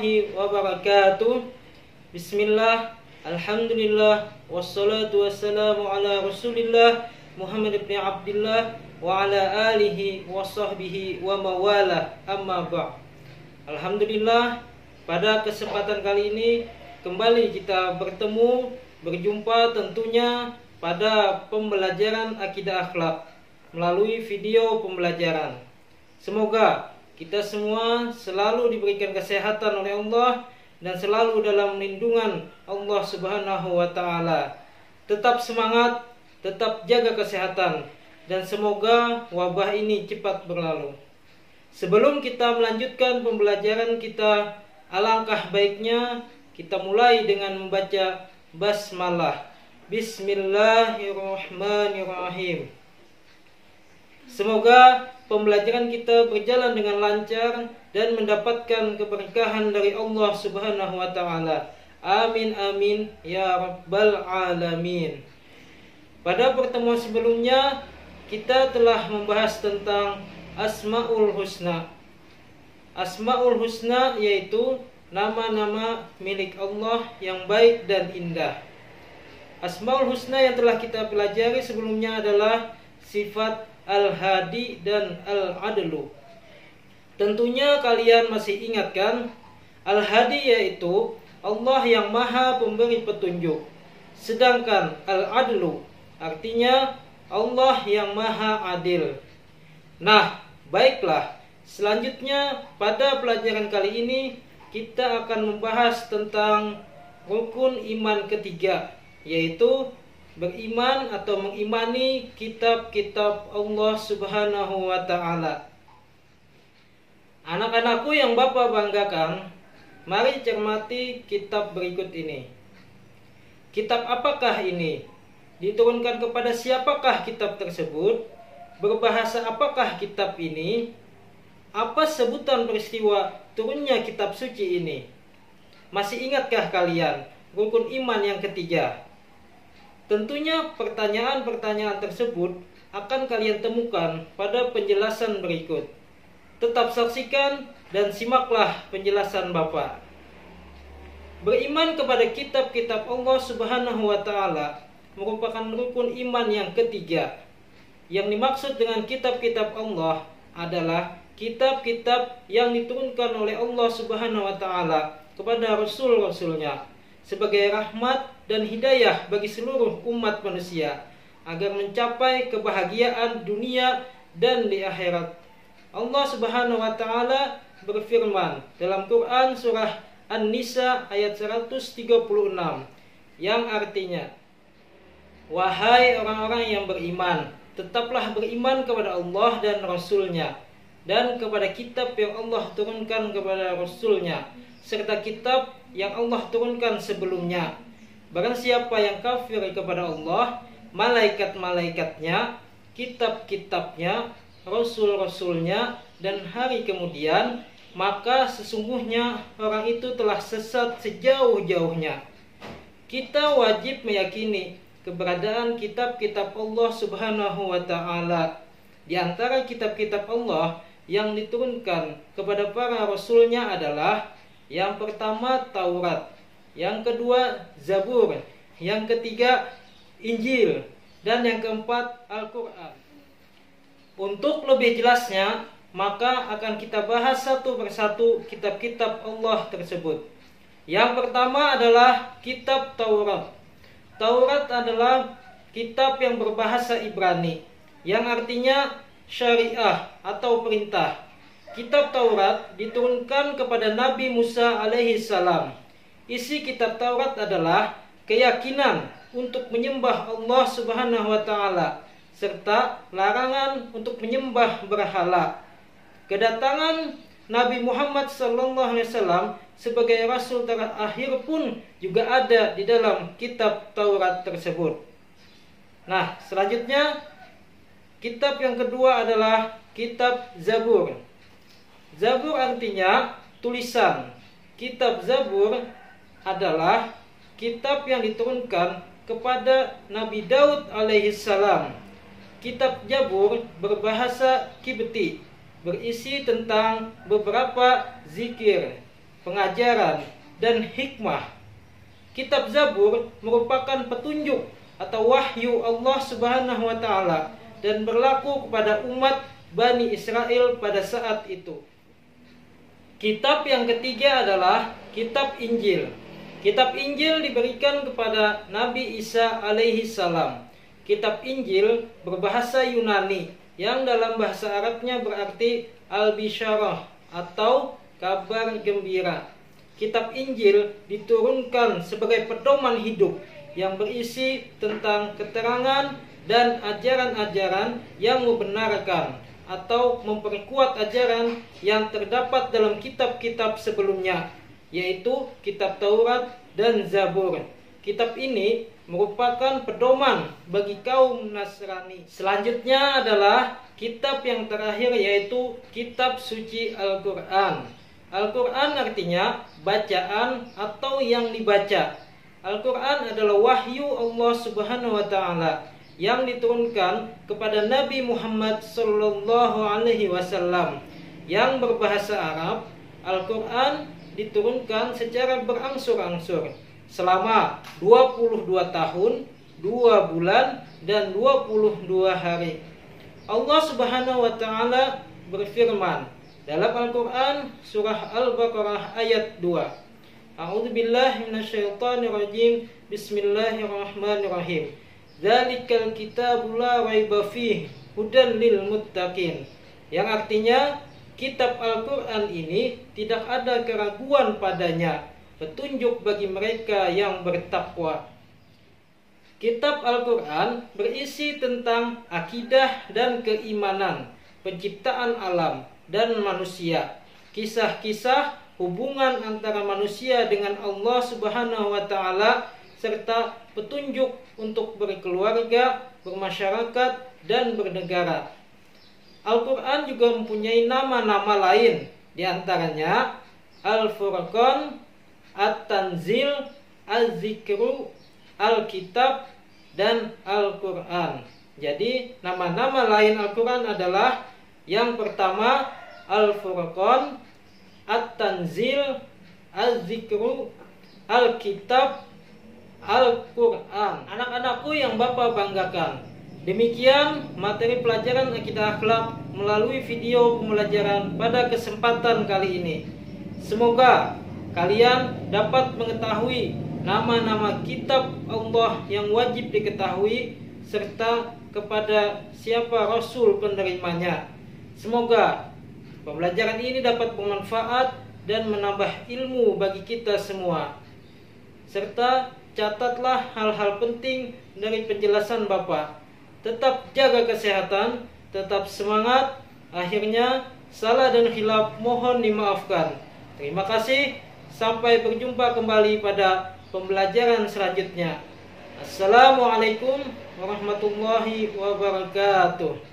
warahmatullahi wabarakatuh. Bismillah, alhamdulillah, wassalatu wassalamu ala rasulillah Muhammad ibn Abdullah wa ala alihi wa sahbihi wa mawala, amma ba'd. Alhamdulillah, pada kesempatan kali ini kembali kita berjumpa tentunya pada pembelajaran akidah akhlak melalui video pembelajaran. Semoga kita semua selalu diberikan kesehatan oleh Allah dan selalu dalam lindungan Allah Subhanahu wa taala. Tetap semangat, tetap jaga kesehatan, dan semoga wabah ini cepat berlalu. Sebelum kita melanjutkan pembelajaran kita, alangkah baiknya kita mulai dengan membaca basmalah. Bismillahirrahmanirrahim. Semoga pembelajaran kita berjalan dengan lancar dan mendapatkan keberkahan dari Allah Subhanahu wa taala. Amin amin ya rabbal alamin. Pada pertemuan sebelumnya kita telah membahas tentang Asmaul Husna. Asmaul Husna yaitu nama-nama milik Allah yang baik dan indah. Asmaul Husna yang telah kita pelajari sebelumnya adalah sifat Al-Hadi dan Al-Adlu. Tentunya kalian masih ingat kan? Al-Hadi yaitu Allah yang maha pemberi petunjuk. Sedangkan Al-Adlu artinya Allah yang maha adil. Nah, baiklah. Selanjutnya pada pelajaran kali ini kita akan membahas tentang rukun iman ketiga, yaitu beriman atau mengimani kitab-kitab Allah Subhanahu wa taala. Anak-anakku yang Bapak banggakan, mari cermati kitab berikut ini. Kitab apakah ini? Diturunkan kepada siapakah kitab tersebut? Berbahasa apakah kitab ini? Apa sebutan peristiwa turunnya kitab suci ini? Masih ingatkah kalian rukun iman yang ketiga? Tentunya pertanyaan-pertanyaan tersebut akan kalian temukan pada penjelasan berikut. Tetap saksikan dan simaklah penjelasan Bapak. Beriman kepada kitab-kitab Allah Subhanahu wa taala merupakan rukun iman yang ketiga. Yang dimaksud dengan kitab-kitab Allah adalah kitab-kitab yang diturunkan oleh Allah Subhanahu wa taala kepada rasul-rasulnya sebagai rahmat dan hidayah bagi seluruh umat manusia agar mencapai kebahagiaan dunia dan di akhirat. Allah Subhanahu wa taala berfirman dalam Quran surah An-Nisa ayat 136 yang artinya, wahai orang-orang yang beriman, tetaplah beriman kepada Allah dan Rasul-Nya dan kepada kitab yang Allah turunkan kepada Rasul-Nya serta kitab yang Allah turunkan sebelumnya. Barang siapa yang kafir kepada Allah, malaikat-malaikatnya, kitab-kitabnya, rasul-rasulnya, dan hari kemudian, maka sesungguhnya orang itu telah sesat sejauh-jauhnya. Kita wajib meyakini keberadaan kitab-kitab Allah Subhanahu wa taala. Di antara kitab-kitab Allah yang diturunkan kepada para rasulnya adalah yang pertama Taurat, yang kedua Zabur, yang ketiga Injil, dan yang keempat Al-Quran. Untuk lebih jelasnya, maka akan kita bahas satu persatu kitab-kitab Allah tersebut. Yang pertama adalah kitab Taurat. Taurat adalah kitab yang berbahasa Ibrani, yang artinya syariah atau perintah. Kitab Taurat diturunkan kepada Nabi Musa alaihi salam. Isi kitab Taurat adalah keyakinan untuk menyembah Allah Subhanahu wa taala serta larangan untuk menyembah berhala. Kedatangan Nabi Muhammad sallallahu alaihi wasallam sebagai rasul terakhir pun juga ada di dalam kitab Taurat tersebut. Nah, selanjutnya kitab yang kedua adalah kitab Zabur. Zabur artinya tulisan. Kitab Zabur adalah kitab yang diturunkan kepada Nabi Daud alaihissalam. Kitab Zabur berbahasa Kibti, berisi tentang beberapa zikir. pengajaran, dan hikmah. Kitab Zabur merupakan petunjuk atau wahyu Allah Subhanahu wa taala dan berlaku kepada umat Bani Israel pada saat itu. Kitab yang ketiga adalah Kitab Injil. Kitab Injil diberikan kepada Nabi Isa alaihi salam. Kitab Injil berbahasa Yunani yang dalam bahasa Arabnya berarti al-bisyarah atau kabar gembira. Kitab Injil diturunkan sebagai pedoman hidup yang berisi tentang keterangan dan ajaran-ajaran yang membenarkan atau memperkuat ajaran yang terdapat dalam kitab-kitab sebelumnya, yaitu kitab Taurat dan Zabur. Kitab ini merupakan pedoman bagi kaum Nasrani. Selanjutnya adalah kitab yang terakhir, yaitu kitab suci Al-Quran. Al-Quran artinya bacaan atau yang dibaca. Al-Quran adalah wahyu Allah Subhanahu wa taala yang diturunkan kepada Nabi Muhammad sallallahu alaihi wasallam yang berbahasa Arab. Al-Quran diturunkan secara berangsur-angsur selama 22 tahun, 2 bulan, dan 22 hari. Allah Subhanahu wa taala berfirman dalam Al-Quran surah Al-Baqarah ayat 2. A'udzubillahi minasyaitonirrajim. Bismillahirrahmanirrahim. Dzalikal kitabu la raiba fihi hudan lil muttaqin. Yang artinya kitab Al-Quran ini tidak ada keraguan padanya, petunjuk bagi mereka yang bertakwa. Kitab Al-Quran berisi tentang akidah dan keimanan, penciptaan alam dan manusia, kisah-kisah hubungan antara manusia dengan Allah Subhanahu wa taala, serta petunjuk untuk berkeluarga, bermasyarakat, dan bernegara. Al-Quran juga mempunyai nama-nama lain, diantaranya Al-Furqan, At-Tanzil, Al-Zikru, Al-Kitab, dan Al-Quran. Jadi nama-nama lain Al-Quran adalah yang pertama Al-Furqan, At-Tanzil, Al-Zikru, Al-Kitab, Al-Quran. Anak-anakku yang Bapak banggakan, demikian materi pelajaran akidah akhlak melalui video pembelajaran pada kesempatan kali ini. Semoga kalian dapat mengetahui nama-nama kitab Allah yang wajib diketahui serta kepada siapa Rasul penerimanya. Semoga pembelajaran ini dapat bermanfaat dan menambah ilmu bagi kita semua. Serta catatlah hal-hal penting dari penjelasan Bapak. Tetap jaga kesehatan, tetap semangat. Akhirnya salah dan khilaf mohon dimaafkan. Terima kasih. Sampai berjumpa kembali pada pembelajaran selanjutnya. Assalamualaikum warahmatullahi wabarakatuh.